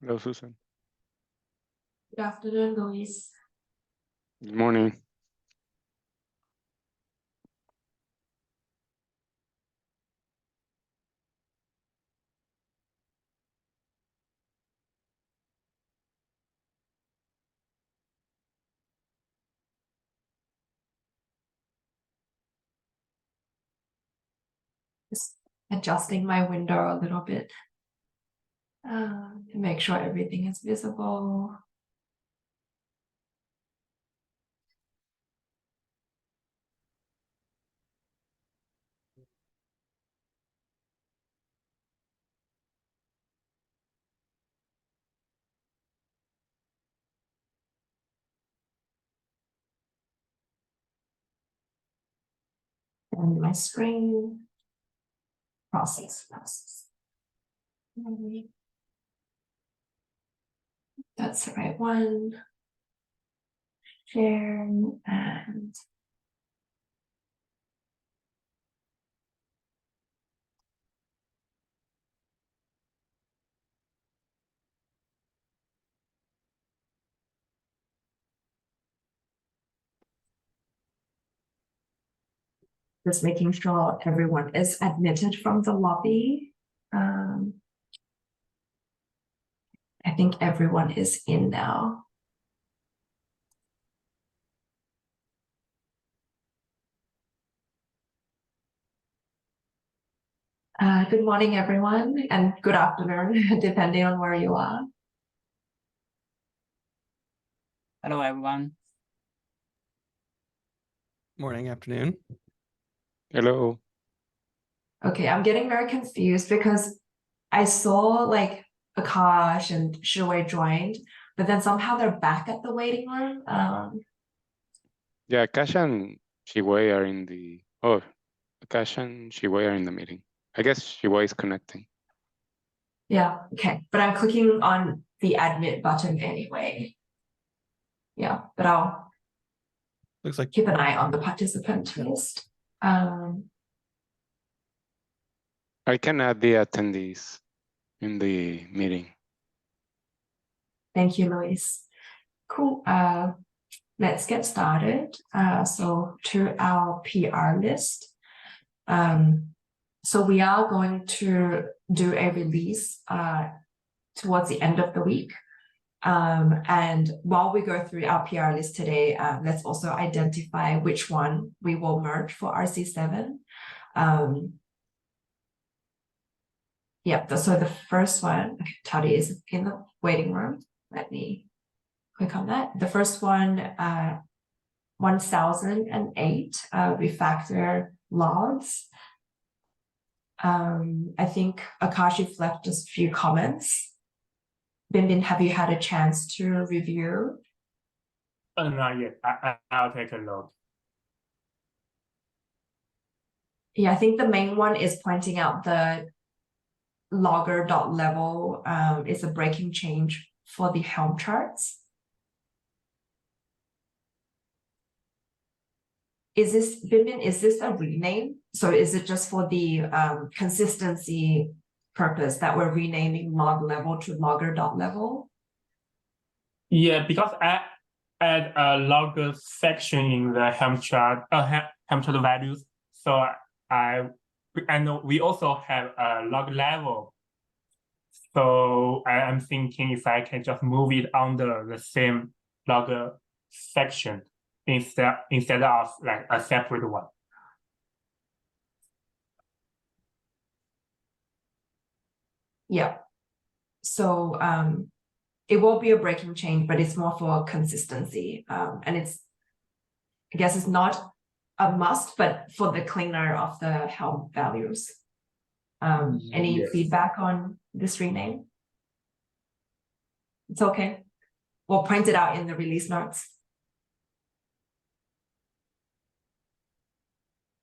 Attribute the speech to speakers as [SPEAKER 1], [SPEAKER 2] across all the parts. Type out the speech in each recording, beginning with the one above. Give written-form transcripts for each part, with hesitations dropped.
[SPEAKER 1] Hello, Susan.
[SPEAKER 2] Good afternoon, Luis.
[SPEAKER 1] Good morning.
[SPEAKER 2] Just adjusting my window a little bit to make sure everything is visible. And my screen. Process. That's the right one. Share and just making sure everyone is admitted from the lobby. I think everyone is in now. Good morning, everyone, and good afternoon, depending on where you are.
[SPEAKER 3] Hello, everyone.
[SPEAKER 4] Morning, afternoon.
[SPEAKER 1] Hello.
[SPEAKER 2] Okay, I'm getting very confused because I saw like Akash and Shui joined, but then somehow they're back at the waiting room.
[SPEAKER 1] Yeah, Akash and Shiwei are in the. Oh, Akash and Shiwei are in the meeting. I guess Shiwei is connecting.
[SPEAKER 2] Yeah, okay, but I'm clicking on the admit button anyway. Yeah, but I'll
[SPEAKER 4] Looks like
[SPEAKER 2] keep an eye on the participant list.
[SPEAKER 1] I can add the attendees in the meeting.
[SPEAKER 2] Thank you, Luis. Cool. Let's get started. So to our PR list. So we are going to do a release towards the end of the week. And while we go through our PR list today, let's also identify which one we will merge for RC7. So the first one, Toddy is in the waiting room. Let me click on that. The first one, 1008 refactor logs. I think Akash, you've left just a few comments. Bin, have you had a chance to review?
[SPEAKER 5] Not yet. I'll take a look.
[SPEAKER 2] Yeah, I think the main one is pointing out the logger.level is a breaking change for the Helm charts. Is this, Bin, is this a rename? So is it just for the consistency purpose that we're renaming log level to logger.level?
[SPEAKER 5] Yeah, because I add a logger section in the Helm chart values. So and we also have a log level. So I'm thinking if I can just move it under the same logger section instead of like a separate one.
[SPEAKER 2] Yeah. So it will be a breaking change, but it's more for consistency. And it's, I guess it's not a must, but for the cleaner of the Helm values. Any feedback on this rename? It's okay. We'll point it out in the release notes.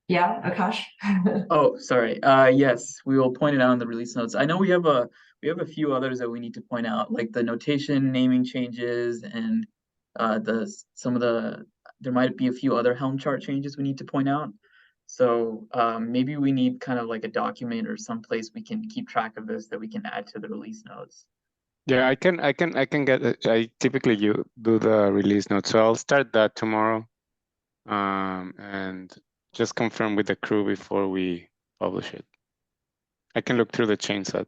[SPEAKER 2] Yeah, Akash.
[SPEAKER 3] Oh, sorry. Yes, we will point it out in the release notes. I know we have a few others that we need to point out, like the notation naming changes and there might be a few other Helm chart changes we need to point out. So maybe we need kind of like a document or someplace we can keep track of this that we can add to the release notes.
[SPEAKER 1] Yeah, I can get it. I typically do the release notes, so I'll start that tomorrow. And just confirm with the crew before we publish it. I can look through the chain set.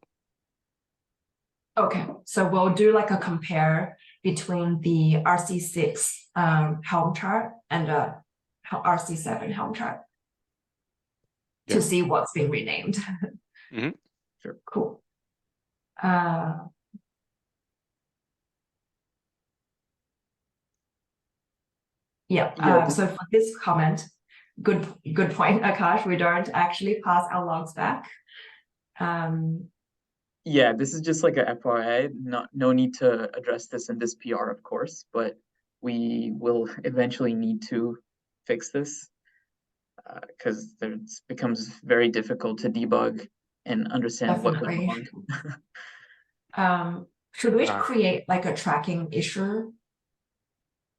[SPEAKER 2] Okay, so we'll do like a compare between the RC6 Helm chart and RC7 Helm chart
[SPEAKER 1] Yeah.
[SPEAKER 2] to see what's been renamed.
[SPEAKER 1] Mhm.
[SPEAKER 3] Sure.
[SPEAKER 2] Cool. Yeah,
[SPEAKER 3] Yeah,
[SPEAKER 2] so for this comment, good point, Akash. We don't actually pass our logs back.
[SPEAKER 3] Yeah, this is just like a FYI, no need to address this in this PR, of course, but we will eventually need to fix this because it becomes very difficult to debug and understand what went
[SPEAKER 2] Definitely.
[SPEAKER 3] wrong.
[SPEAKER 2] Should we
[SPEAKER 1] Ah.
[SPEAKER 2] create like a tracking issue?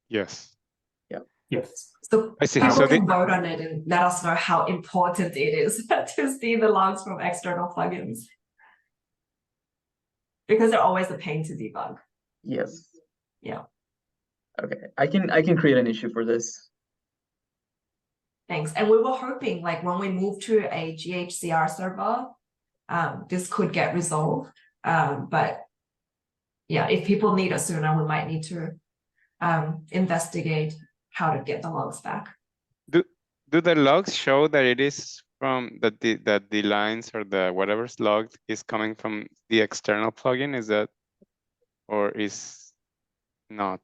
[SPEAKER 1] Yes.
[SPEAKER 5] Yes.
[SPEAKER 2] So
[SPEAKER 1] I see.
[SPEAKER 2] people
[SPEAKER 1] So
[SPEAKER 2] can vote on it and let us know how important it is to see the logs from external plugins. Because they're always a pain to debug.
[SPEAKER 3] Yes.
[SPEAKER 2] Yeah.
[SPEAKER 3] Okay, I can create an issue for this.
[SPEAKER 2] Thanks. And we were hoping like when we move to a GHCR server, this could get resolved. But yeah, if people need it sooner, we might need to investigate how to get the logs back.
[SPEAKER 1] Do the logs show that it is from that the lines or the whatever's logged is coming from the external plugin? Is that, or is not?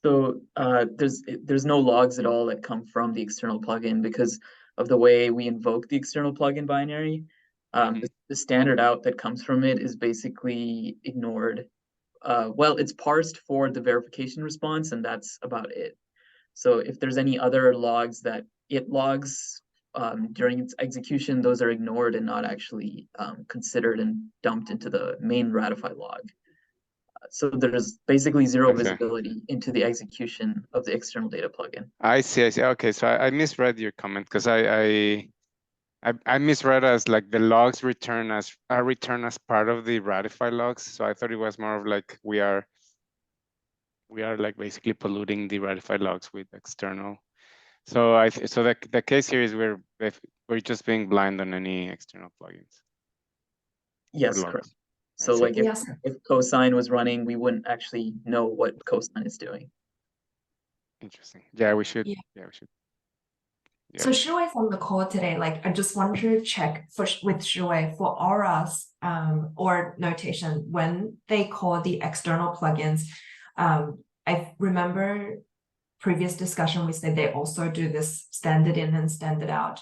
[SPEAKER 3] So there's no logs at all that come from the external plugin because of the way we invoke the external plugin binary. The standard out that comes from it is basically ignored. Well, it's parsed for the verification response, and that's about it. So if there's any other logs that it logs during its execution, those are ignored and not actually considered and dumped into the main Ratify log. So there's basically zero
[SPEAKER 1] Okay.
[SPEAKER 3] visibility into the execution of the external data plugin.
[SPEAKER 1] I see. Okay, so I misread your comment because I misread as like the logs return as part of the Ratify logs. So I thought it was more of like we are like basically polluting the Ratify logs with external. So so the case here is we're just being blind on any external plugins.
[SPEAKER 3] Yes,
[SPEAKER 1] logs.
[SPEAKER 3] correct.
[SPEAKER 1] I
[SPEAKER 3] So
[SPEAKER 1] see.
[SPEAKER 3] like
[SPEAKER 2] Yes.
[SPEAKER 3] if cosine was running, we wouldn't actually know what cosine is doing.
[SPEAKER 1] Interesting. Yeah, we should.
[SPEAKER 2] Yeah.
[SPEAKER 1] Yeah, we should. Yeah.
[SPEAKER 2] So Shuwei's on the call today. Like, I just wanted to check with Shuwei for auras or notation when they call the external plugins. I remember previous discussion we said they also do this standard in and standard out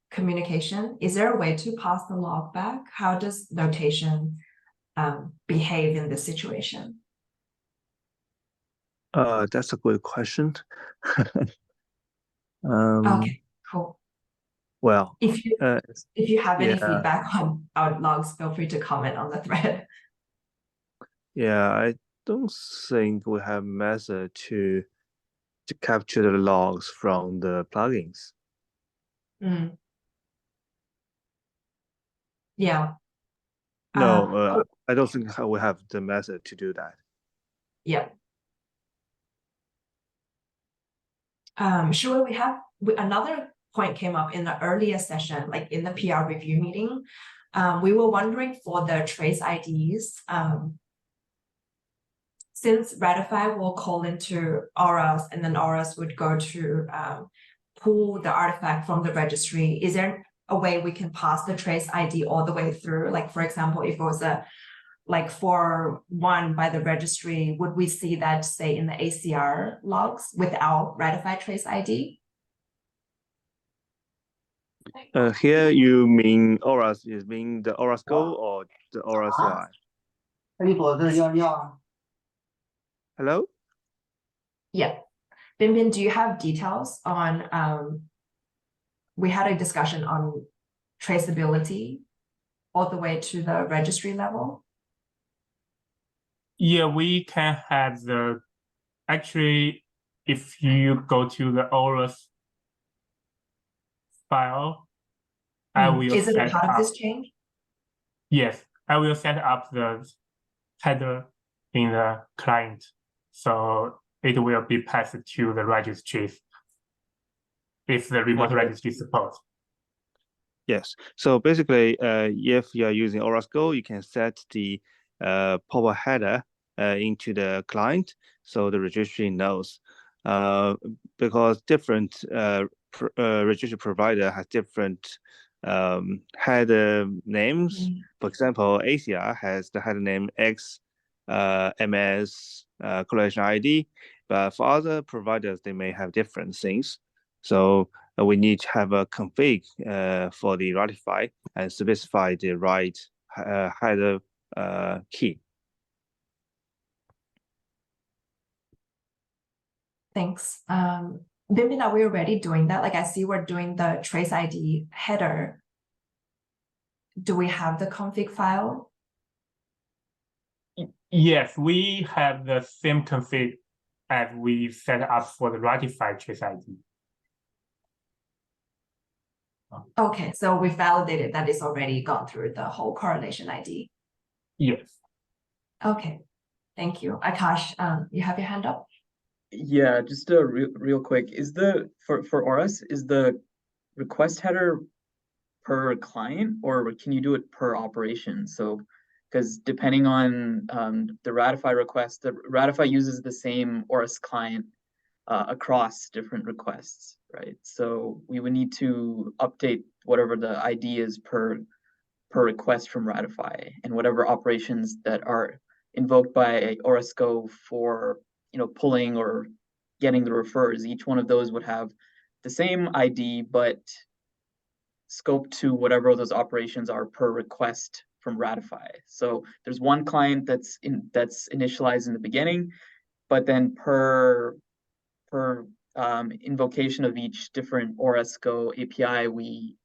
[SPEAKER 2] communication. Is there a way to pass the log back? How does notation behave in this situation?
[SPEAKER 6] That's a good question.
[SPEAKER 2] Okay, cool.
[SPEAKER 6] Well,
[SPEAKER 2] If you have any
[SPEAKER 6] yeah.
[SPEAKER 2] feedback on our logs, feel free to comment on the thread.
[SPEAKER 6] Yeah, I don't think we have method to capture the logs from the plugins.
[SPEAKER 2] Yeah.
[SPEAKER 6] No, I don't think we have the method to do that.
[SPEAKER 2] Yeah. Sure, we have another point came up in the earlier session, like in the PR review meeting. We were wondering for the trace IDs, since Ratify will call into auras and then auras would go to pull the artifact from the registry, is there a way we can pass the trace ID all the way through? Like, for example, if it was a like for one by the registry, would we see that, say, in the ACR logs without Ratify trace ID?
[SPEAKER 6] Here you mean auras is mean the auras go or the auras line? Hello?
[SPEAKER 2] Yeah. Binbin, do you have details on we had a discussion on traceability all the way to the registry level?
[SPEAKER 5] Yeah, we can have actually, if you go to the ORAS file, I will
[SPEAKER 2] Is it a
[SPEAKER 5] set
[SPEAKER 2] part of
[SPEAKER 5] up.
[SPEAKER 2] this change?
[SPEAKER 5] Yes, I will set up the header in the client, so it will be passed to the registries if the remote registry support.
[SPEAKER 6] Yes. So basically, if you are using Orasco, you can set the pop-up header into the client, so the registry knows. Because different registry provider has different header names. For example, ACR has the header name X MS correlation ID, but for other providers, they may have different things. So we need to have a config for the Ratify and specify the right header key.
[SPEAKER 2] Thanks. Bimbin, are we already doing that? Like I see we're doing the trace ID header. Do we have the config file?
[SPEAKER 5] Yes, we have the same config as we set up for the Ratify trace ID.
[SPEAKER 2] Okay, so we validated that it's already gone through the whole correlation ID.
[SPEAKER 5] Yes.
[SPEAKER 2] Okay, thank you. Akash, you have your hand up?
[SPEAKER 3] Yeah, just a real quick. Is the for Oras, is the request header per client, or can you do it per operation? So, because depending on the Ratify request, the Ratify uses the same Oras client across different requests, right? So we would need to update whatever the ID is per request from Ratify, and whatever operations that are invoked by Orasco for pulling or getting the refers. Each one of those would have the same ID, but scope to whatever those operations are per request from Ratify. So there's one client that's initialized in the beginning, but then per invocation of each different Orasco API, we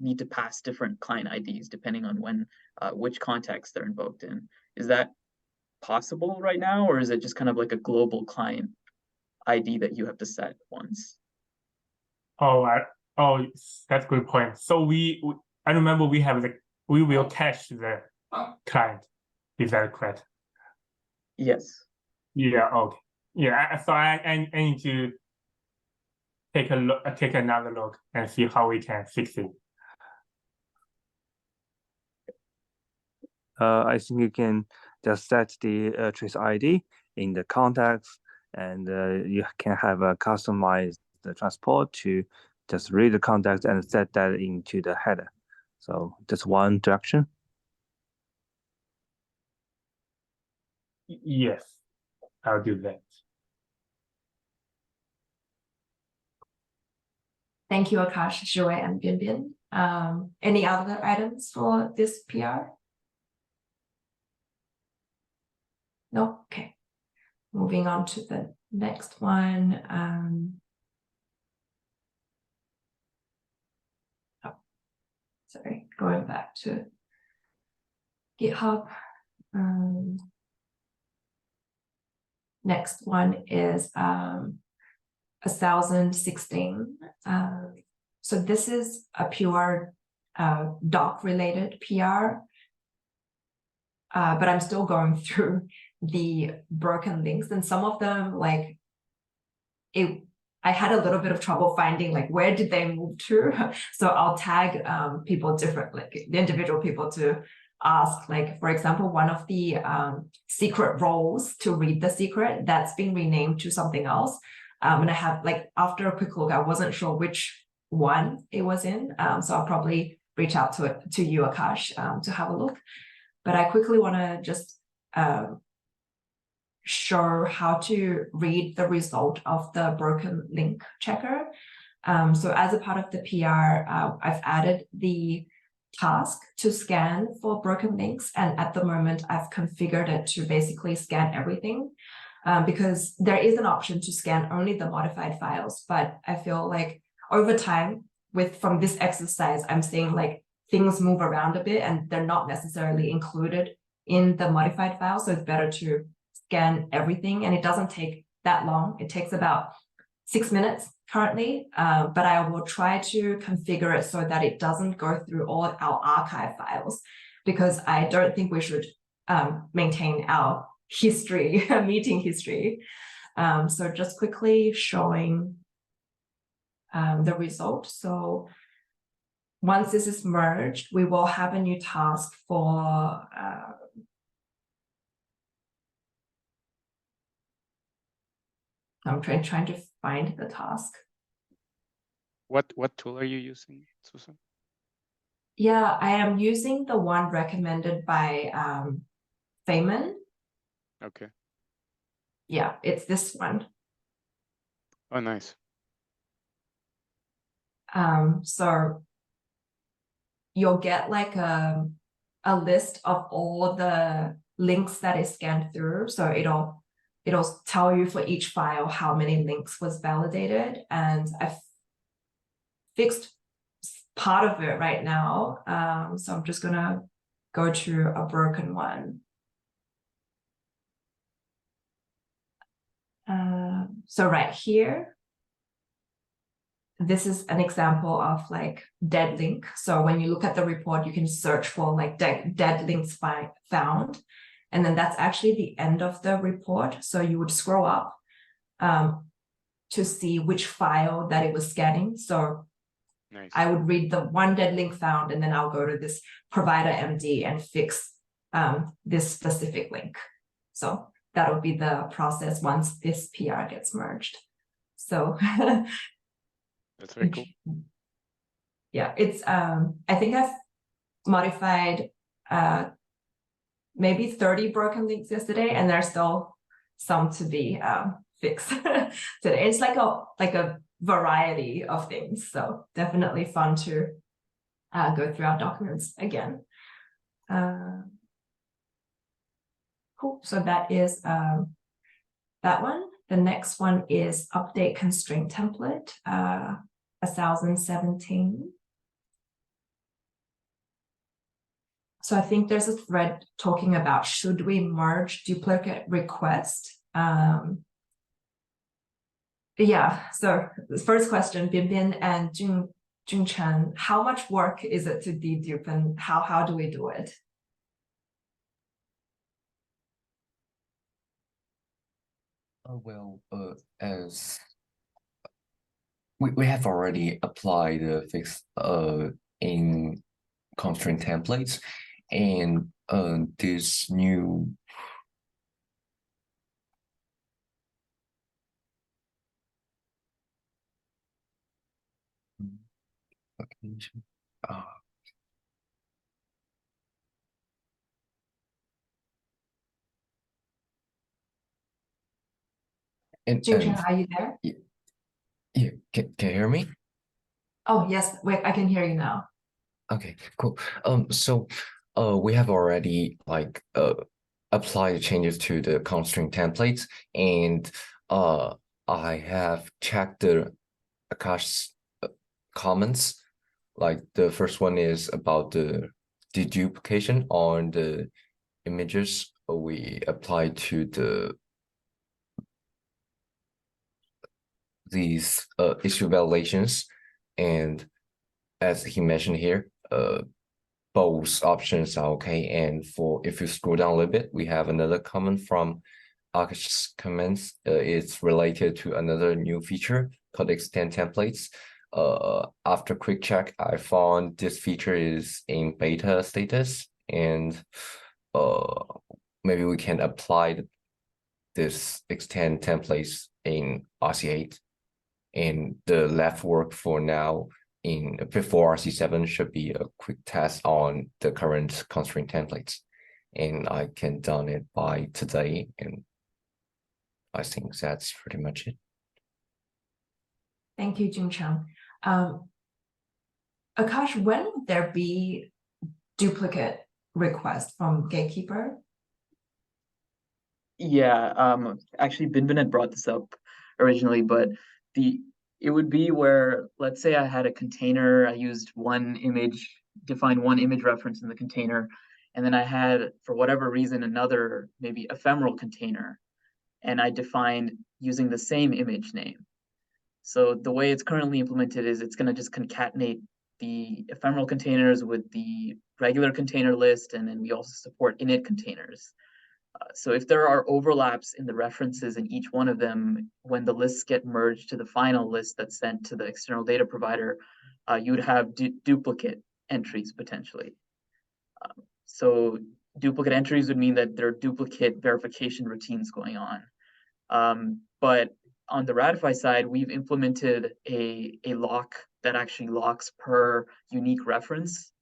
[SPEAKER 3] need to pass different client IDs depending on when which context they're invoked in. Is that possible right now, or is it just kind of like a global client ID that you have to set once?
[SPEAKER 5] Oh, that's a good point. So I remember we will cache the client. Is that correct?
[SPEAKER 3] Yes.
[SPEAKER 5] Yeah. Okay. Yeah. So I need to take a look, take another look, and see how we can fix it.
[SPEAKER 6] I think you can just set the trace ID in the context, and you can have a customized transport to just read the context and set that into the header. So just one direction.
[SPEAKER 5] Yes, I'll do that.
[SPEAKER 2] Thank you, Akash, Zhiwei, and Bianbian. Any other items for this PR? No? Okay. Moving on to the next one. Sorry, going back to GitHub. Next one is 1016. So this is a pure doc related PR, but I'm still going through the broken links, and some of them, like I had a little bit of trouble finding like where did they move to. So I'll tag people differently, the individual people, to ask, like, for example, one of the secret roles to read the secret that's been renamed to something else. And I have, like, after a quick look, I wasn't sure which one it was in. So I'll probably reach out to you, Akash, to have a look. But I quickly want to just show how to read the result of the broken link checker. So as a part of the PR, I've added the task to scan for broken links, and at the moment I've configured it to basically scan everything, because there is an option to scan only the modified files, but I feel like over time from this exercise I'm seeing like things move around a bit and they're not necessarily included in the modified file, so it's better to scan everything, and it doesn't take that long. It takes about 6 minutes currently, but I will try to configure it so that it doesn't go through all our archive files, because I don't think we should maintain our history, meeting history. So just quickly showing the result. So once this is merged, we will have a new task for I'm trying to find the task.
[SPEAKER 1] What tool are you using, Susan?
[SPEAKER 2] Yeah, I am using the one recommended by Feynman.
[SPEAKER 1] Okay.
[SPEAKER 2] Yeah, it's this one.
[SPEAKER 1] Oh, nice.
[SPEAKER 2] So you'll get like a list of all the links that is scanned through. So it'll tell you for each file how many links was validated, and I've fixed part of it right now. So I'm just gonna go to a broken one. So right here, this is an example of like dead link. So when you look at the report, you can search for like dead links found. And then that's actually the end of the report. So you would scroll up to see which file that it was scanning. So
[SPEAKER 1] Nice.
[SPEAKER 2] I would read the one dead link found, and then I'll go to this provider MD and fix this specific link. So that would be the process once this PR gets merged. So
[SPEAKER 1] That's very cool.
[SPEAKER 2] yeah, it's I think I've modified maybe 30 broken links yesterday, and there's still some to be fixed today. It's like a variety of things, so definitely fun to go through our documents again. Cool. So that is that one. The next one is update constraint template 1017. So I think there's a thread talking about should we merge duplicate request. Yeah, so the first question, Binbin and Jun Chen, how much work is it to dedupe, and how do we do it?
[SPEAKER 7] Well, as we have already applied the fix in constraint templates, and this new location.
[SPEAKER 2] Jun Chen, are you there?
[SPEAKER 7] Yeah, can you hear me?
[SPEAKER 2] Oh yes, wait, I can hear you now.
[SPEAKER 7] Okay, cool. So we have already like applied changes to the constraint templates, and I have checked the Akash comments. Like the first one is about the deduplication on the images we applied to these issue validations, and as he mentioned here, both options are okay. And for if you scroll down a little bit, we have another comment from Akash's comments. It's related to another new feature called extend templates. After quick check, I found this feature is in beta status, and maybe we can apply this extend templates in RC8. And the left work for now in before RC7 should be a quick test on the current constraint templates. And I can done it by today. And I think that's pretty much it.
[SPEAKER 2] Thank you, Jun Chen. Akash, when would there be duplicate requests from Gatekeeper?
[SPEAKER 3] Yeah, actually Binbin had brought this up originally, but it would be where, let's say I had a container, I used one image, defined one image reference in the container, and then I had, for whatever reason, another maybe ephemeral container, and I defined using the same image name. So the way it's currently implemented is it's going to just concatenate the ephemeral containers with the regular container list, and then we also support init containers. So if there are overlaps in the references in each one of them, when the lists get merged to the final list that's sent to the external data provider, you would have duplicate entries potentially. So duplicate entries would mean that there are duplicate verification routines going on. But on the Ratify side, we've implemented a lock that actually locks per unique reference.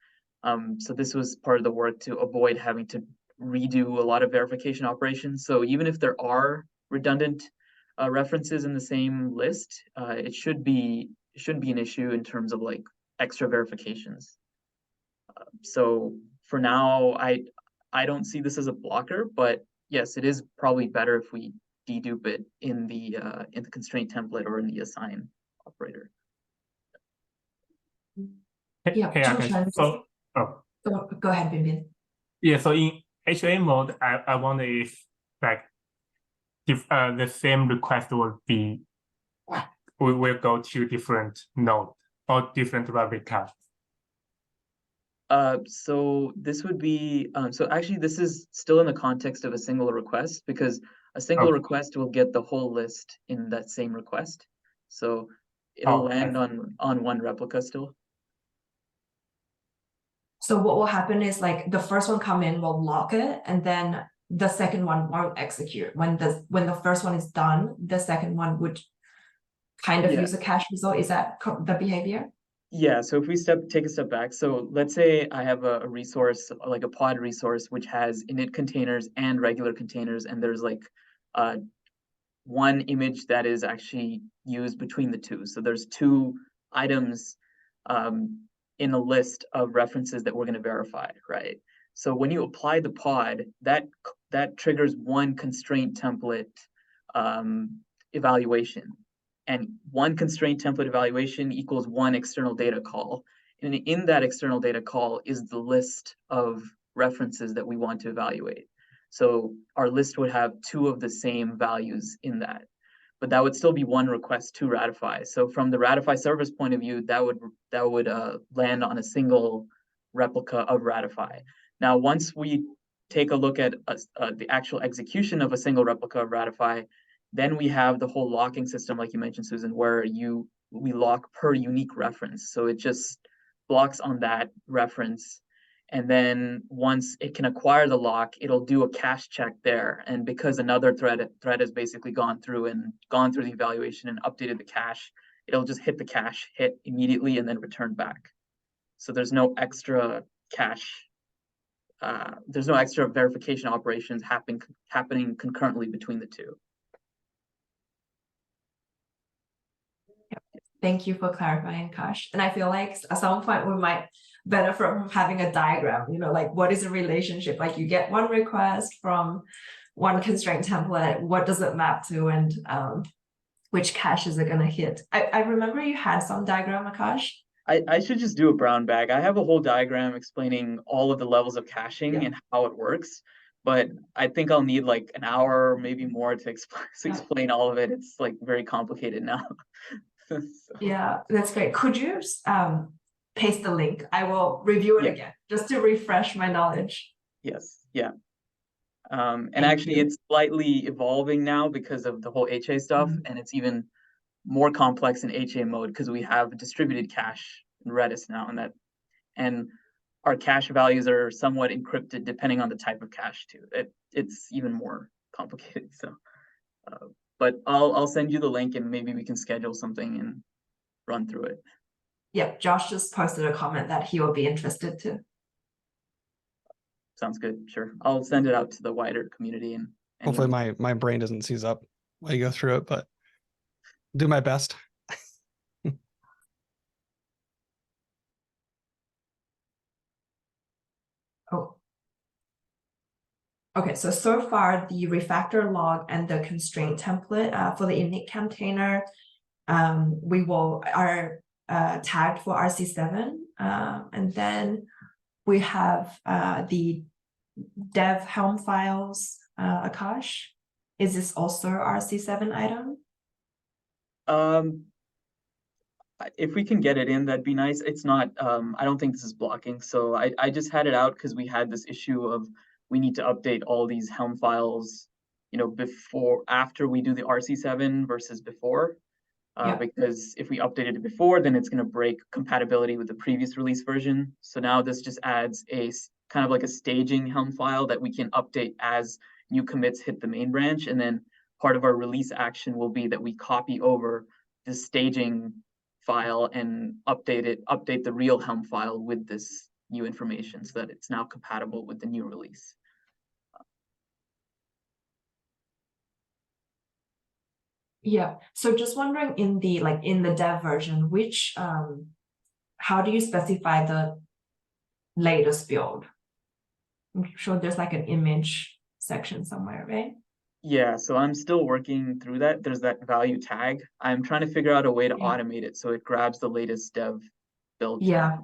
[SPEAKER 3] So this was part of the work to avoid having to redo a lot of verification operations. So even if there are redundant references in the same list, it shouldn't be an issue in terms of like extra verifications. So for now, I don't see this as a blocker, but yes, it is probably better if we dedupe it in the constraint template or in the assign operator.
[SPEAKER 2] Yeah,
[SPEAKER 5] Hey, Akash.
[SPEAKER 2] Zhongshan,
[SPEAKER 5] So,
[SPEAKER 2] go ahead, Binbin.
[SPEAKER 5] yeah, so in HA mode, I wonder if like if the same request will go to different node or different replica.
[SPEAKER 3] So this would be so actually this is still in the context of a single request, because a single request will get the whole list in that same request. So it'll land on one replica still.
[SPEAKER 2] So what will happen is like the first one come in, will lock it, and then the second one won't execute. When the first one is done, the second one would kind of use a cache result. Is that the behavior?
[SPEAKER 3] Yeah, so if we take a step back, so let's say I have a resource, like a pod resource, which has init containers and regular containers, and there's like one image that is actually used between the two. So there's two items in a list of references that we're going to verify, right? So when you apply the pod, that triggers one constraint template evaluation. And one constraint template evaluation equals one external data call. And in that external data call is the list of references that we want to evaluate. So our list would have two of the same values in that, but that would still be one request to Ratify. So from the Ratify server's point of view, that would land on a single replica of Ratify. Now, once we take a look at the actual execution of a single replica of Ratify, then we have the whole locking system, like you mentioned, Susan, where we lock per unique reference. So it just blocks on that reference. And then once it can acquire the lock, it'll do a cache check there. And because another thread has basically gone through the evaluation and updated the cache, it'll just hit the cache hit immediately and then return back. So there's no extra cache. There's no extra verification operations happening concurrently between the two.
[SPEAKER 2] Thank you for clarifying, Kash. And I feel like at some point we might benefit from having a diagram, like what is the relationship? Like you get one request from one constraint template, what does it map to, and which cache is it going to hit? I remember you had some diagram, Akash.
[SPEAKER 3] I should just do a brown bag. I have a whole diagram explaining all of the levels of caching and how it works, but I think I'll need like an hour or maybe more to explain all of it. It's like very complicated now.
[SPEAKER 2] So. Yeah, that's great. Could you paste the link? I will review it again just to refresh my knowledge.
[SPEAKER 3] Yes, yeah. And actually it's slightly evolving now because of the whole HA stuff, and it's even more complex in HA mode because we have distributed cache in Redis now, and our cache values are somewhat encrypted depending on the type of cache too. It's even more complicated. So but I'll send you the link and maybe we can schedule something and run through it.
[SPEAKER 2] Yeah, Josh just posted a comment that he will be interested too.
[SPEAKER 3] Sounds good. Sure. I'll send it out to the wider community and
[SPEAKER 4] hopefully my brain doesn't seize up while you go through it, but do my best.
[SPEAKER 2] Oh. Okay, so far the refactor log and the constraint template for the init container, are tagged for RC7, and then we have the dev helm files. Akash, is this also RC7 item?
[SPEAKER 3] if we can get it in, that'd be nice. It's not, I don't think this is blocking. So I just had it out because we had this issue of we need to update all these Helm files, after we do the RC7 versus before.
[SPEAKER 2] Yeah.
[SPEAKER 3] Because if we updated it before, then it's going to break compatibility with the previous release version. So now this just adds a kind of like a staging Helm file that we can update as new commits hit the main branch. And then part of our release action will be that we copy over the staging file and update the real Helm file with this new information so that it's now compatible with the new release.
[SPEAKER 2] Yeah. So just wondering in the dev version, which how do you specify the latest build? I'm sure there's like an image section somewhere, right?
[SPEAKER 3] Yeah, so I'm still working through that. There's that value tag. I'm trying to figure out a way to
[SPEAKER 2] Yeah.
[SPEAKER 3] automate it so it grabs the latest dev build.
[SPEAKER 2] Yeah.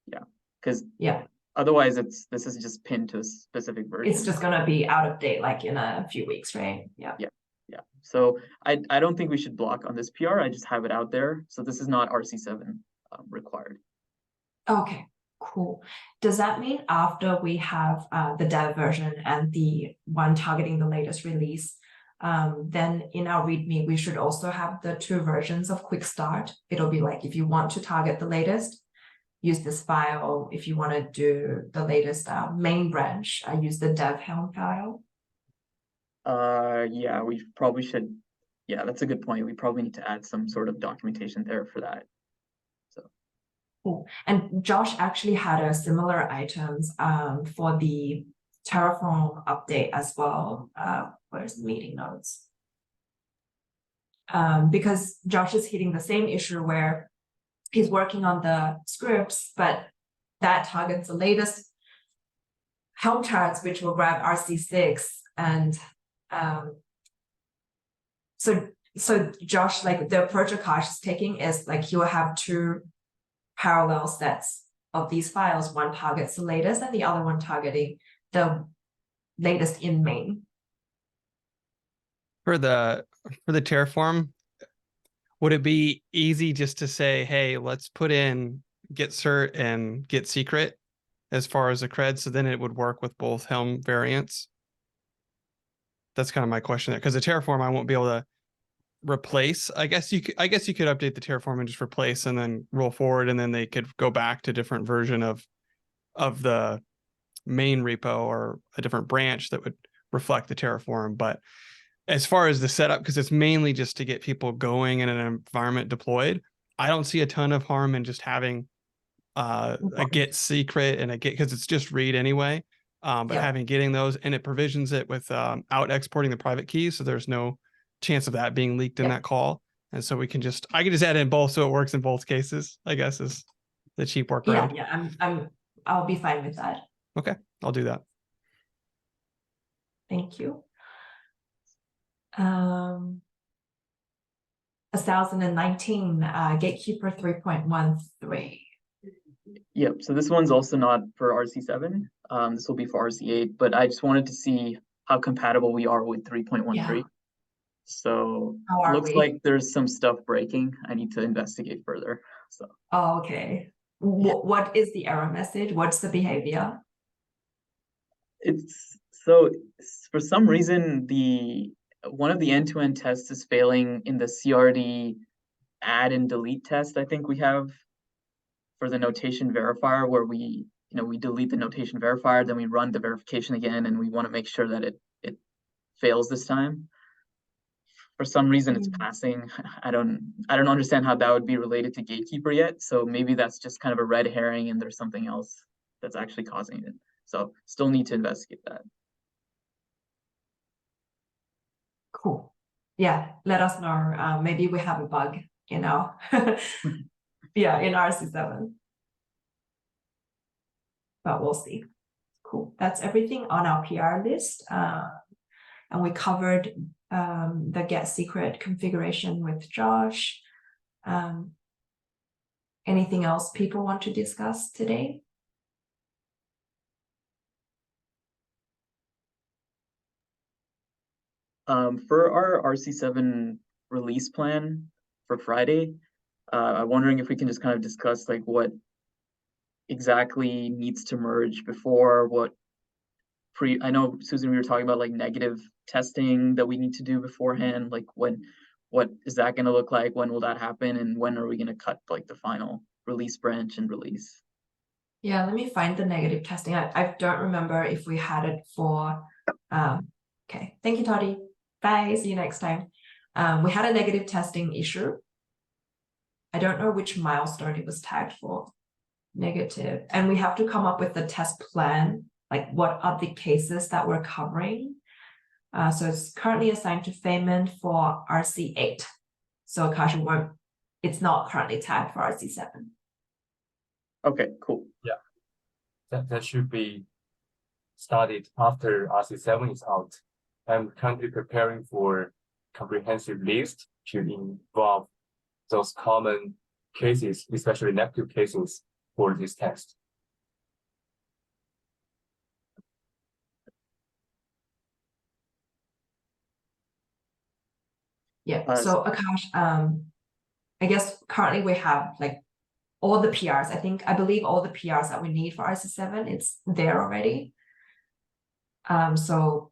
[SPEAKER 3] Yeah. Because
[SPEAKER 2] Yeah.
[SPEAKER 3] otherwise this is just pinned to a specific version.
[SPEAKER 2] It's just gonna be out of date like in a few weeks, right? Yeah.
[SPEAKER 3] Yeah. Yeah. So I don't think we should block on this PR. I just have it out there. So this is not RC7 required.
[SPEAKER 2] Okay, cool. Does that mean after we have the dev version and the one targeting the latest release, then in our README, we should also have the 2 versions of Quick Start. It'll be like, if you want to target the latest, use this file. If you want to do the latest main branch, use the dev Helm file.
[SPEAKER 3] Yeah, we probably should. Yeah, that's a good point. We probably need to add some sort of documentation there for that. So.
[SPEAKER 2] Cool. And Josh actually had a similar items for the Terraform update as well. Where's the meeting notes? Because Josh is hitting the same issue where he's working on the scripts, but that targets the latest Helm charts, which will grab RC6. And so Josh, like the approach Akash is taking is like he will have 2 parallel sets of these files. One targets the latest and the other one targeting the latest in main.
[SPEAKER 4] For the Terraform, would it be easy just to say, hey, let's put in get cert and get secret as far as the cred, so then it would work with both Helm variants? That's kind of my question there, because the Terraform I won't be able to replace. I guess you could update the Terraform and just replace and then roll forward, and then they could go back to a different version of the main repo or a different branch that would reflect the Terraform. But as far as the setup, because it's mainly just to get people going in an environment deployed, I don't see a ton of harm in just having a get secret and a get, because it's just read anyway. But getting those, and it provisions it with out exporting the private keys, so there's no chance of that being leaked in that call. And so I can just add in both, so it works in both cases, I guess, is the cheap workaround.
[SPEAKER 2] I'll be fine with that.
[SPEAKER 4] Okay, I'll do that.
[SPEAKER 2] Thank you. 2019 Gatekeeper 3.13.
[SPEAKER 3] Yep, so this one's also not for RC7. This will be for RC8, but I just wanted to see how compatible we are with 3.13.
[SPEAKER 2] Yeah.
[SPEAKER 3] So looks like there's some stuff breaking. I need to investigate further. So.
[SPEAKER 2] Oh, okay. What is the error message? What's the behavior?
[SPEAKER 3] It's so for some reason one of the end-to-end tests is failing in the CRD add and delete test. I think we have for the notation verifier, where we delete the notation verifier, then we run the verification again, and we want to make sure that it fails this time. For some reason, it's passing. I don't understand how that would be related to Gatekeeper yet. So maybe that's just kind of a red herring, and there's something else that's actually causing it. So still need to investigate that.
[SPEAKER 2] Cool. Yeah, let us know. Maybe we have a bug, in RC7. But we'll see. Cool. That's everything on our PR list. And we covered the get secret configuration with Josh. Anything else people want to discuss today?
[SPEAKER 3] For our RC7 release plan for Friday, I'm wondering if we can just kind of discuss like what exactly needs to merge before, I know, Susan, we were talking about like negative testing that we need to do beforehand, like what is that going to look like? When will that happen? And when are we going to cut like the final release branch and release?
[SPEAKER 2] Yeah, let me find the negative testing. I don't remember if we had it for, okay, thank you, Toddy. Bye, see you next time. We had a negative testing issue. I don't know which milestone it was tagged for, negative. And we have to come up with the test plan, like what are the cases that we're covering. So it's currently assigned to Feynman for RC8. So Akash it's not currently tagged for RC7.
[SPEAKER 3] Okay, cool.
[SPEAKER 8] That should be started after RC7 is out. I'm currently preparing for comprehensive list to involve those common cases, especially negative cases for this test.
[SPEAKER 2] Yeah, so Akash, I guess currently we have like all the PRs. I believe all the PRs that we need for RC7, it's there already. So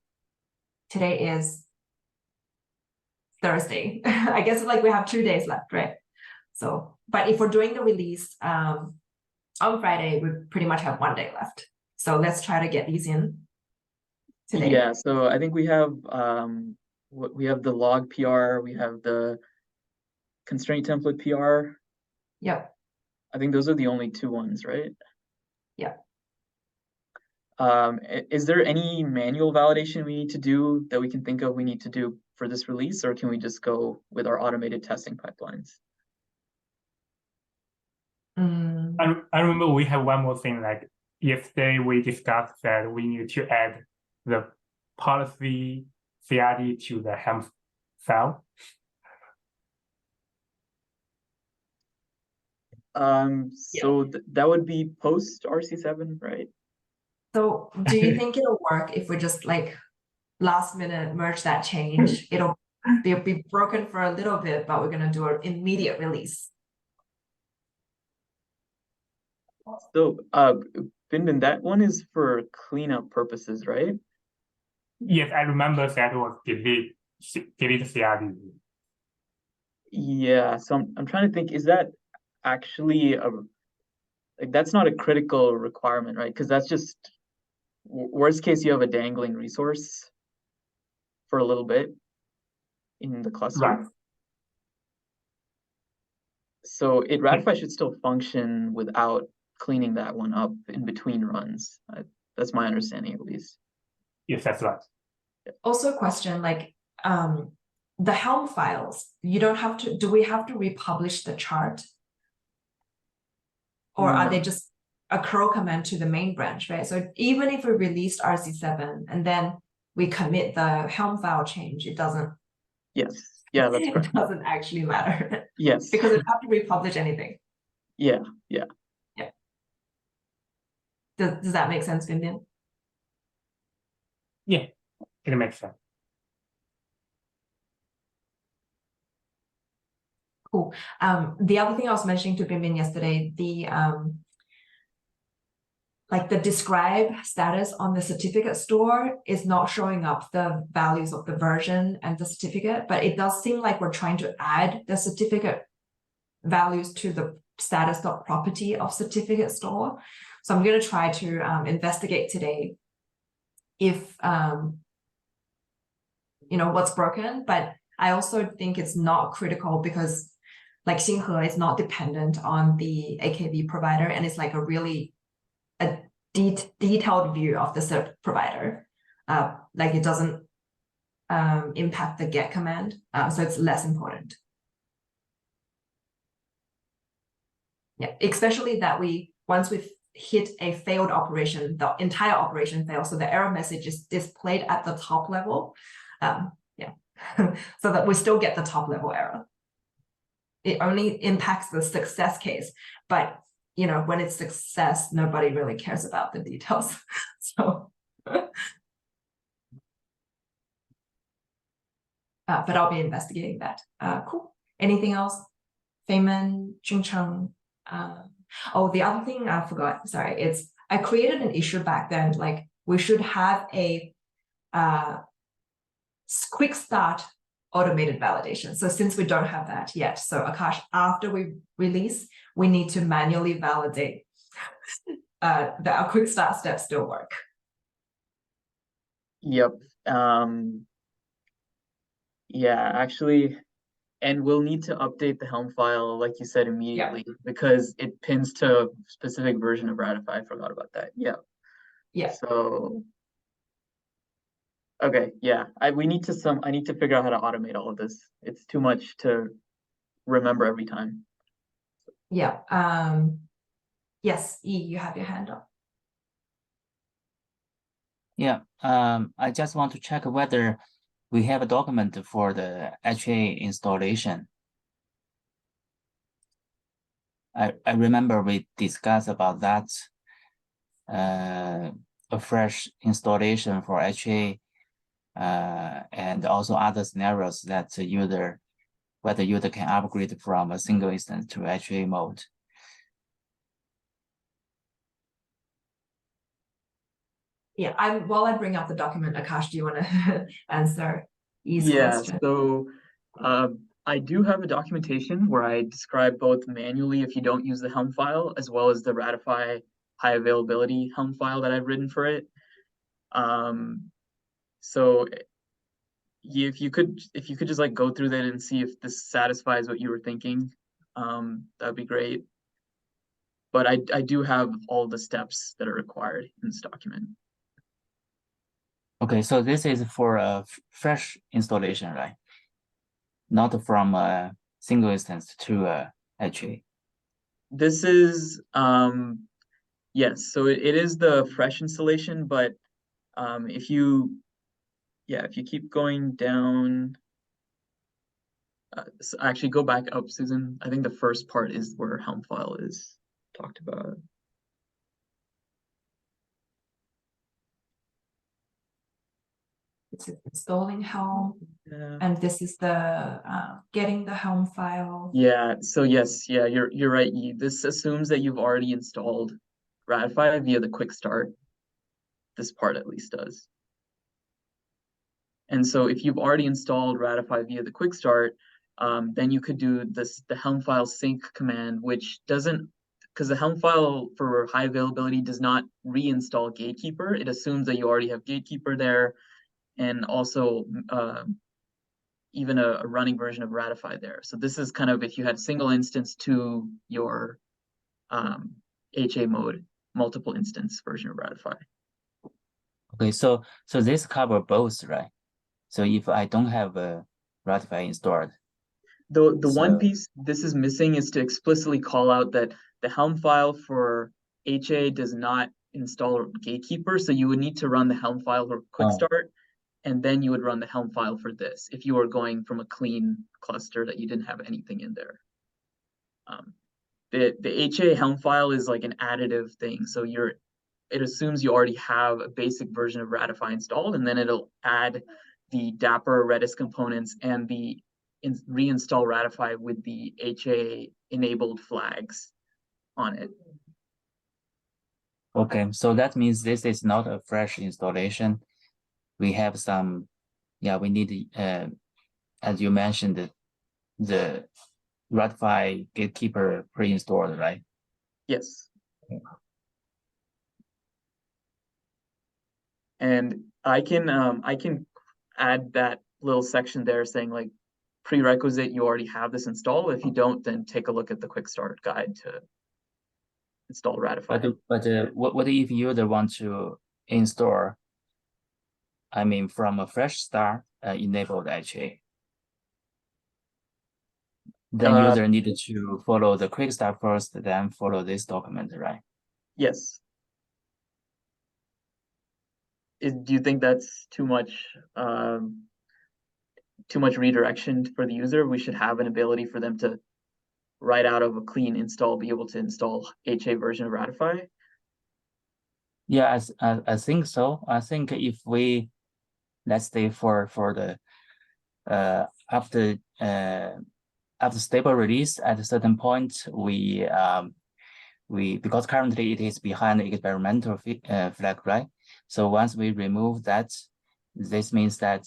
[SPEAKER 2] today is Thursday. I guess like we have 2 days left, right? So, but if we're doing the release on Friday, we pretty much have 1 day left. So let's try to get these in today.
[SPEAKER 3] Yeah, so I think we have the log PR, we have the constraint template PR.
[SPEAKER 2] Yep.
[SPEAKER 3] I think those are the only 2 ones, right?
[SPEAKER 2] Yeah.
[SPEAKER 3] Is there any manual validation we need to do that we can think of we need to do for this release, or can we just go with our automated testing pipelines?
[SPEAKER 5] I remember we have one more thing, like yesterday we discussed that we need to add the policy CID to the Helm file.
[SPEAKER 3] So that would be post RC7, right?
[SPEAKER 2] So do you think it'll work if we just like last minute merge that change? It'll be broken for a little bit, but we're gonna do an immediate release.
[SPEAKER 3] So Binbin, that one is for cleanup purposes, right?
[SPEAKER 5] Yes, I remember that was delete CID.
[SPEAKER 3] Yeah, so I'm trying to think, is that actually that's not a critical requirement, right? Because that's just worst case, you have a dangling resource for a little bit in the cluster.
[SPEAKER 5] Right.
[SPEAKER 3] So Ratify should still function without cleaning that one up in between runs. That's my understanding, at least.
[SPEAKER 5] Yes, that's right.
[SPEAKER 2] Also a question, like the Helm files, you don't have to, do we have to republish the chart? Or are they just a curl command to the main branch, right? So even if we released RC7 and then we commit the Helm file change, it doesn't.
[SPEAKER 3] Yes. Yeah, that's correct.
[SPEAKER 2] It doesn't actually matter.
[SPEAKER 3] Yes.
[SPEAKER 2] Because we have to republish anything.
[SPEAKER 3] Yeah.
[SPEAKER 2] Does that make sense, Vivian?
[SPEAKER 5] Yeah, it makes sense.
[SPEAKER 2] Cool. The other thing I was mentioning to Binbin yesterday, the like the describe status on the certificate store is not showing up the values of the version and the certificate, but it does seem like we're trying to add the certificate values to the status.property of certificate store. So I'm going to try to investigate today if you know what's broken, but I also think it's not critical because like Xinghe is not dependent on the AKV provider, and it's like a really detailed view of the cert provider. Like it doesn't impact the get command, so it's less important. Yeah, especially that once we've hit a failed operation, the entire operation fails, so the error message is displayed at the top level. Yeah, so that we still get the top level error. It only impacts the success case, but you know, when it's success, nobody really cares about the details. So, but I'll be investigating that. Cool. Anything else, Feynman, Jingcheng. Oh, the other thing I forgot, sorry, it's I created an issue back then, like we should have a quick start automated validation. So since we don't have that yet, so Akash, after we release, we need to manually validate that our quick start steps still work.
[SPEAKER 3] Yep. Yeah, actually, and we'll need to update the Helm file, like you said, immediately because it pins to a specific version of Ratify. I forgot about that. Yeah.
[SPEAKER 2] Yeah.
[SPEAKER 3] So, okay, yeah. I need to figure out how to automate all of this. It's too much to remember every time.
[SPEAKER 2] Yeah. Yes, E, you have your hand up.
[SPEAKER 9] Yeah, I just want to check whether we have a document for the HA installation. I remember we discussed about that, a fresh installation for HA, and also other scenarios that whether user can upgrade from a single instance to HA mode.
[SPEAKER 2] Yeah, while I bring up the document, Akash, do you want to answer E's question?
[SPEAKER 3] So I do have a documentation where I describe both manually if you don't use the Helm file, as well as the Ratify high availability Helm file that I've written for it. So if you could just like go through that and see if this satisfies what you were thinking, that'd be great. But I do have all the steps that are required in this document.
[SPEAKER 9] Okay, so this is for a fresh installation, right? Not from a single instance to a HA.
[SPEAKER 3] This is yes, so it is the fresh installation, but if you keep going down, so actually go back up, Susan. I think the first part is where Helm file is talked about.
[SPEAKER 2] It's installing Helm,
[SPEAKER 3] Yeah.
[SPEAKER 2] and this is the getting the Helm file.
[SPEAKER 3] Yeah. So yes, yeah, you're right. This assumes that you've already installed Ratify via the quick start. This part at least does. And so if you've already installed Ratify via the quick start, then you could do the Helm file sync command, which doesn't, because the Helm file for high availability does not reinstall Gatekeeper. It assumes that you already have Gatekeeper there, and also even a running version of Ratify there. So this is kind of if you had single instance to your HA mode, multiple instance version of Ratify.
[SPEAKER 9] Okay, so this cover both, right? So if I don't have a Ratify installed,
[SPEAKER 3] The one piece this is missing is to explicitly call out that the Helm file for HA does not install Gatekeeper. So you would need to run the Helm file for quick start, and then you would run the Helm file for this if you were going from a clean cluster that you didn't have anything in there. The HA Helm file is like an additive thing. So it assumes you already have a basic version of Ratify installed, and then it'll add the Dapper Redis components and the reinstall Ratify with the HA enabled flags on it.
[SPEAKER 9] okay, so that means this is not a fresh installation. We have some, we need, as you mentioned, the Ratify Gatekeeper pre-installed, right?
[SPEAKER 3] Yes. And I can add that little section there saying like prerequisite, you already have this installed. If you don't, then take a look at the quick start guide to install Ratify.
[SPEAKER 9] But what if user want to install, I mean, from a fresh start, enabled HA? Then user needed to follow the quick start first, then follow this document, right?
[SPEAKER 3] Yes. Do you think that's too much redirection for the user? We should have an ability for them to right out of a clean install be able to install HA version of Ratify?
[SPEAKER 9] Yeah, I think so. I think if we, let's say for the after after stable release, at a certain point, we because currently it is behind the experimental flag, right? So once we remove that, this means that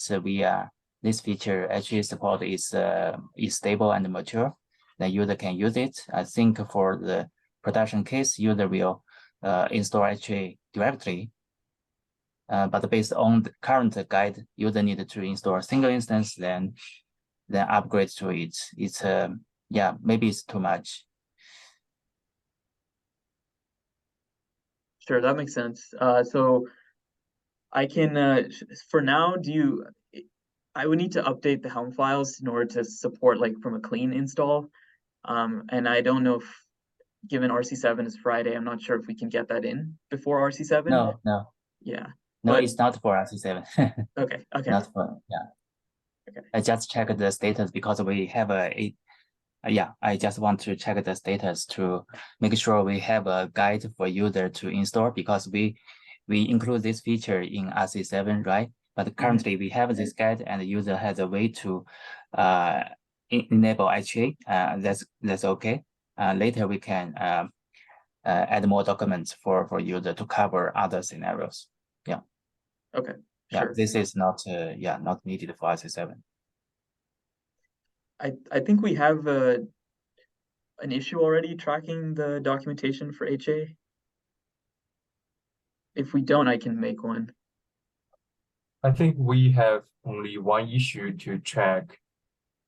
[SPEAKER 9] this feature actually support is stable and mature. The user can use it. I think for the production case, user will install HA directly. But based on the current guide, user need to install a single instance, then upgrade to it. It's yeah, maybe it's too much.
[SPEAKER 3] Sure, that makes sense. So I can, for now, I would need to update the Helm files in order to support like from a clean install. And I don't know if, given RC7 is Friday, I'm not sure if we can get that in before RC7.
[SPEAKER 9] No.
[SPEAKER 3] Yeah.
[SPEAKER 9] No,
[SPEAKER 3] but,
[SPEAKER 9] it's not for RC7.
[SPEAKER 3] Okay.
[SPEAKER 9] Not for, yeah.
[SPEAKER 3] Okay.
[SPEAKER 9] I just checked the status because we have yeah, I just want to check the status to make sure we have a guide for user to install, because we include this feature in RC7, right? But currently we have this guide and the user has a way to enable HA. That's okay. Later we can add more documents for user to cover other scenarios. Yeah.
[SPEAKER 3] Okay.
[SPEAKER 9] Yeah,
[SPEAKER 3] Sure.
[SPEAKER 9] this is not not needed for RC7.
[SPEAKER 3] I think we have an issue already tracking the documentation for HA. If we don't, I can make one.
[SPEAKER 8] I think we have only one issue to track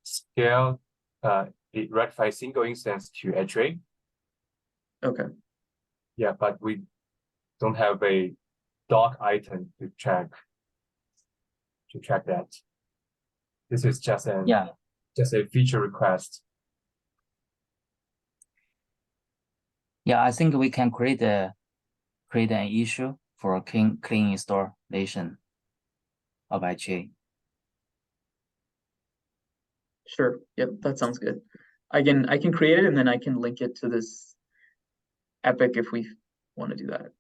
[SPEAKER 8] scale the Ratify single instance to HA.
[SPEAKER 3] Okay.
[SPEAKER 8] Yeah, but we don't have a doc item to track that. This is just a feature request.
[SPEAKER 9] Yeah, I think we can create an issue for clean installation of HA.
[SPEAKER 3] Sure. Yep, that sounds good. I can create it and then I can link it to this epic if we want to do that.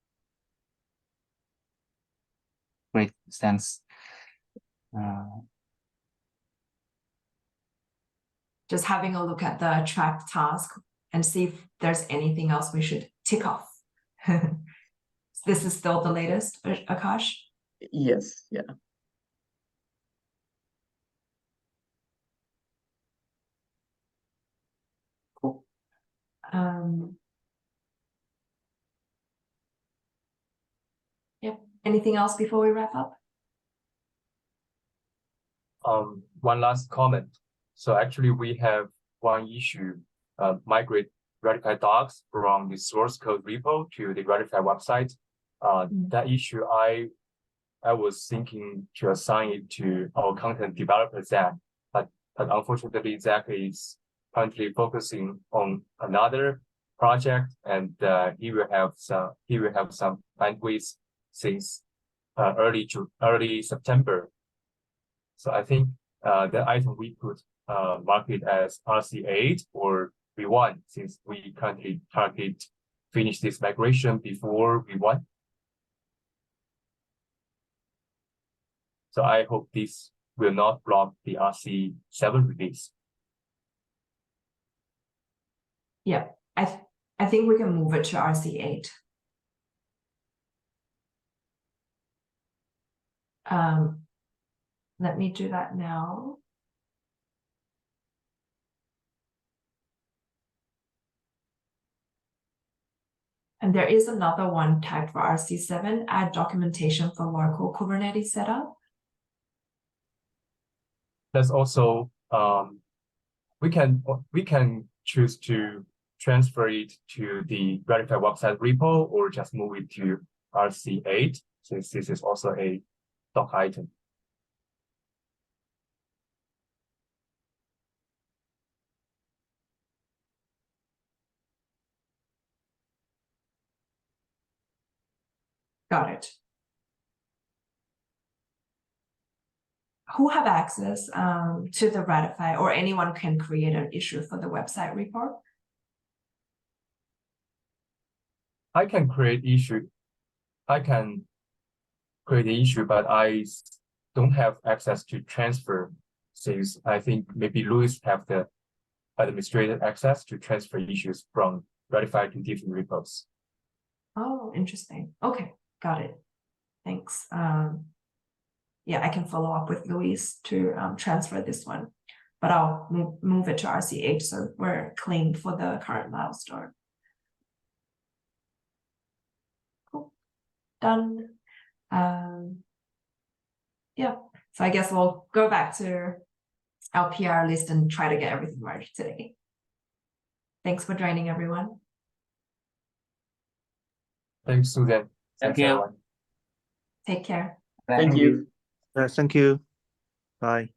[SPEAKER 9] Great, thanks.
[SPEAKER 2] Just having a look at the track task and see if there's anything else we should tick off. This is still the latest, Akash?
[SPEAKER 3] Yes, yeah.
[SPEAKER 2] Cool. Yep. Anything else before we wrap up?
[SPEAKER 8] One last comment. So actually we have one issue, migrate Ratify docs from the source code repo to the Ratify website. That issue, I was thinking to assign it to our content developer, Zach, but unfortunately Zach is currently focusing on another project, and he will have some bandwidth since early September. So I think the item we could mark it as RC8 or V1, since we currently target finish this migration before V1. So I hope this will not block the RC7 release.
[SPEAKER 2] Yeah, I think we can move it to RC8. Let me do that now. And there is another one tagged for RC7, add documentation for local Kubernetes setup.
[SPEAKER 8] That's also, we can choose to transfer it to the Ratify website repo or just move it to RC8, since this is also a doc item.
[SPEAKER 2] Got it. Who have access to the Ratify, or anyone can create an issue for the website report?
[SPEAKER 8] I can create the issue, but I don't have access to transfer, since I think maybe Louis have the administrative access to transfer issues from Ratify to different repos.
[SPEAKER 2] Oh, interesting. Okay, got it. Thanks. Yeah, I can follow up with Luis to transfer this one, but I'll move it to RCH so we're clean for the current milestone. Cool. Done. Yeah, so I guess we'll go back to our PR list and try to get everything merged today. Thanks for joining, everyone.
[SPEAKER 8] Thanks, Susan.
[SPEAKER 9] Thank you.
[SPEAKER 8] Everyone.
[SPEAKER 2] Take care.
[SPEAKER 3] Thank you.
[SPEAKER 6] Thank you. Bye.